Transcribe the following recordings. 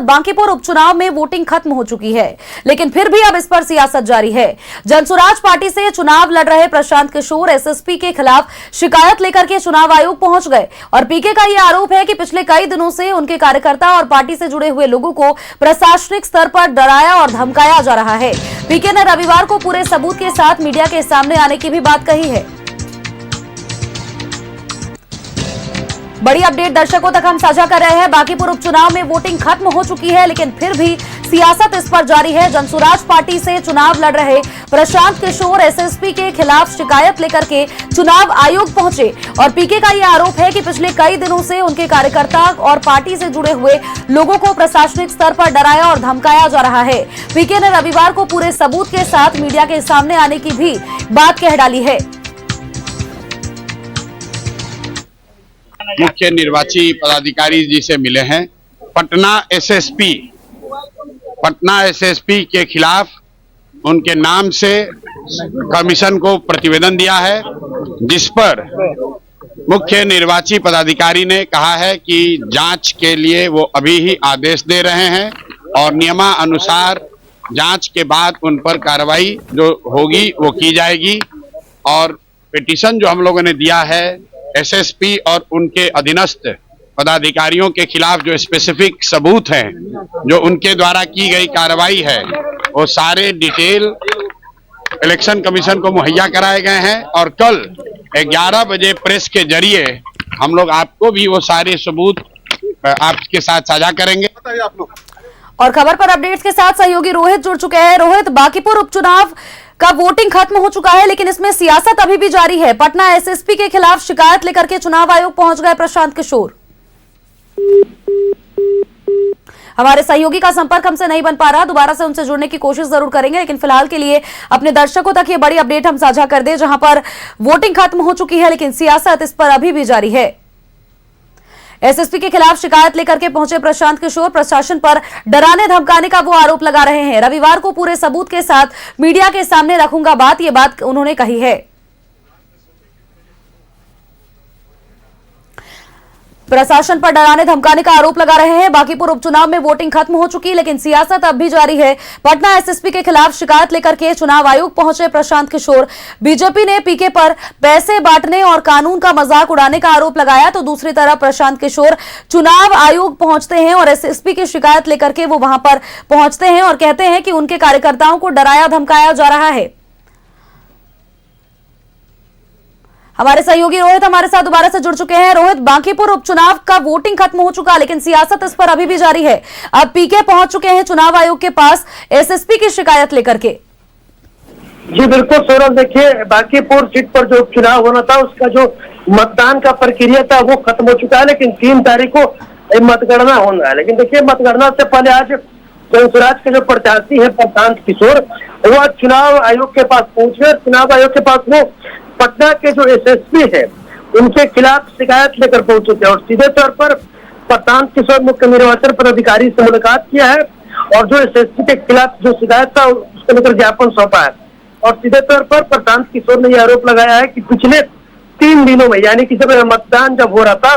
बांकीपुर उपचुनाव में वोटिंग खत्म हो चुकी है, लेकिन फिर भी अब इस पर सियासत जारी है। जनसुराज पार्टी से चुनाव लड़ रहे प्रशांत किशोर एसएसपी के खिलाफ शिकायत लेकर के चुनाव आयोग पहुंच गए और पीके का यह आरोप है कि पिछले कई दिनों से उनके कार्यकर्ता और पार्टी से जुड़े हुए लोगों को प्रशासनिक स्तर पर डराया और धमकाया जा रहा है। पीके ने रविवार को पूरे सबूत के साथ मीडिया के सामने आने की भी बात कही है। बड़ी अपडेट दर्शकों तक हम साझा कर रहे हैं। बांकीपुर उपचुनाव में वोटिंग खत्म हो चुकी है, लेकिन फिर भी सियासत इस पर जारी है। जनसुराज पार्टी से चुनाव लड़ रहे प्रशांत किशोर एसएसपी के खिलाफ शिकायत लेकर के चुनाव आयोग पहुंचे और पीके का यह आरोप है कि पिछले कई दिनों से उनके कार्यकर्ता और पार्टी से जुड़े हुए लोगों को प्रशासनिक स्तर पर डराया और धमकाया जा रहा है। पीके ने रविवार को पूरे सबूत के साथ मीडिया के सामने आने की भी बात कह डाली है। मुख्य निर्वाची पदाधिकारी जी से मिले हैं। पटना एसएसपी के खिलाफ उनके नाम से कमीशन को प्रतिवेदन दिया है, जिस पर मुख्य निर्वाची पदाधिकारी ने कहा है कि जांच के लिए वो अभी ही आदेश दे रहे हैं और नियमानुसार जांच के बाद उन पर कार्रवाई जो होगी वो की जाएगी। और पिटीशन जो हम लोगों ने दिया है एसएसपी और उनके अधीनस्थ पदाधिकारियों के खिलाफ जो स्पेसिफिक सबूत हैं, जो उनके द्वारा की गई कार्रवाई है, वो सारे डिटेल इलेक्शन कमीशन को मुहैया कराए गए हैं और कल 11 बजे प्रेस के जरिए हम लोग आपको भी वो सारे सबूत आपके साथ साझा करेंगे। और खबर पर अपडेट्स के साथ सहयोगी रोहित जुड़ चुके हैं। रोहित, बांकीपुर उपचुनाव का वोटिंग खत्म हो चुका है, लेकिन इसमें सियासत अभी भी जारी है। पटना एसएसपी के खिलाफ शिकायत लेकर के चुनाव आयोग पहुंच गए प्रशांत किशोर। हमारे सहयोगी का संपर्क हमसे नहीं बन पा रहा, दोबारा से उनसे जुड़ने की कोशिश जरूर करेंगे, लेकिन फिलहाल के लिए अपने दर्शकों तक ये बड़ी अपडेट हम साझा कर दें, जहां पर वोटिंग खत्म हो चुकी है, लेकिन सियासत इस पर अभी भी जारी है। एसएसपी के खिलाफ शिकायत लेकर के पहुंचे प्रशांत किशोर प्रशासन पर डराने धमकाने का वो आरोप लगा रहे हैं। रविवार को पूरे सबूत के साथ मीडिया के सामने रखूंगा बात, ये बात उन्होंने कही है। प्रशासन पर डराने धमकाने का आरोप लगा रहे हैं। बांकीपुर उपचुनाव में वोटिंग खत्म हो चुकी, लेकिन सियासत अब भी जारी है। पटना एसएसपी के खिलाफ शिकायत लेकर के चुनाव आयोग पहुंचे प्रशांत किशोर। बीजेपी ने पीके पर पैसे बांटने और कानून का मजाक उड़ाने का आरोप लगाया, तो दूसरी तरफ प्रशांत किशोर चुनाव आयोग पहुंचते हैं और एसएसपी की शिकायत लेकर के वो वहां पर पहुंचते हैं और कहते हैं कि उनके कार्यकर्ताओं को डराया धमकाया जा रहा है। हमारे सहयोगी रोहित हमारे साथ दोबारा से जुड़ चुके हैं। रोहित, बांकीपुर उपचुनाव का वोटिंग खत्म हो चुका, लेकिन सियासत इस पर अभी भी जारी है। अब पीके पहुंच चुके हैं चुनाव आयोग के पास एसएसपी की शिकायत लेकर के। जी बिल्कुल सौरभ, देखिए बांकीपुर सीट पर जो उपचुनाव होना था उसका जो मतदान का प्रक्रिया था वो खत्म हो चुका है, लेकिन 3 तारीख को मतगणना होना है। लेकिन देखिए मतगणना से पहले आज जनसुराज के जो प्रत्याशी है प्रशांत किशोर, वो चुनाव आयोग के पास पहुंच गए। चुनाव आयोग के पास वो पटना के जो एसएसपी है उनके खिलाफ शिकायत लेकर पहुंचे थे और सीधे तौर पर प्रशांत किशोर मुख्य निर्वाचन पदाधिकारी से मुलाकात किया है और जो एसएसपी के खिलाफ जो शिकायत था उसको लेकर ज्ञापन सौंपा है। और सीधे तौर पर प्रशांत किशोर ने यह आरोप लगाया है कि पिछले 3 दिनों में, यानी कि जब मतदान जब हो रहा था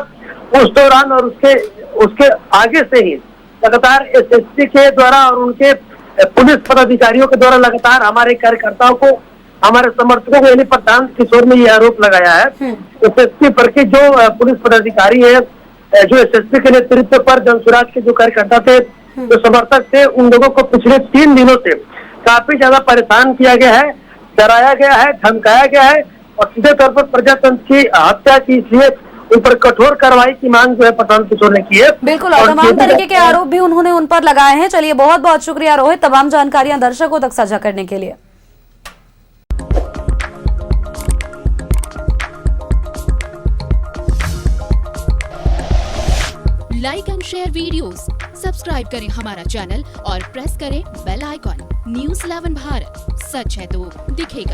उस दौरान और उसके आगे से ही लगातार एसएसपी के द्वारा और उनके पुलिस पदाधिकारियों के द्वारा लगातार हमारे कार्यकर्ताओं को, हमारे समर्थकों को, यानी प्रशांत किशोर ने यह आरोप लगाया है एसएसपी पर कि जो पुलिस पदाधिकारी है, जो एसएसपी के नेतृत्व पर जनसुराज के जो कार्यकर्ता थे, जो समर्थक थे, उन लोगों को पिछले 3 दिनों से काफी ज्यादा परेशान किया गया है, डराया गया है, धमकाया गया है और सीधे तौर पर प्रजातंत्र की हत्या की, इसलिए उन पर कठोर कार्रवाई की मांग जो है प्रशांत किशोर ने की है। बिल्कुल, और तमाम तरीके के आरोप भी उन्होंने उन पर लगाए हैं। चलिए, बहुत बहुत शुक्रिया रोहित, तमाम जानकारियां दर्शकों तक साझा करने के लिए। Like and share videos, subscribe करें हमारा चैनल और प्रेस करें बेल आइकॉन। न्यूज़ 11 भारत, सच है तो दिखेगा।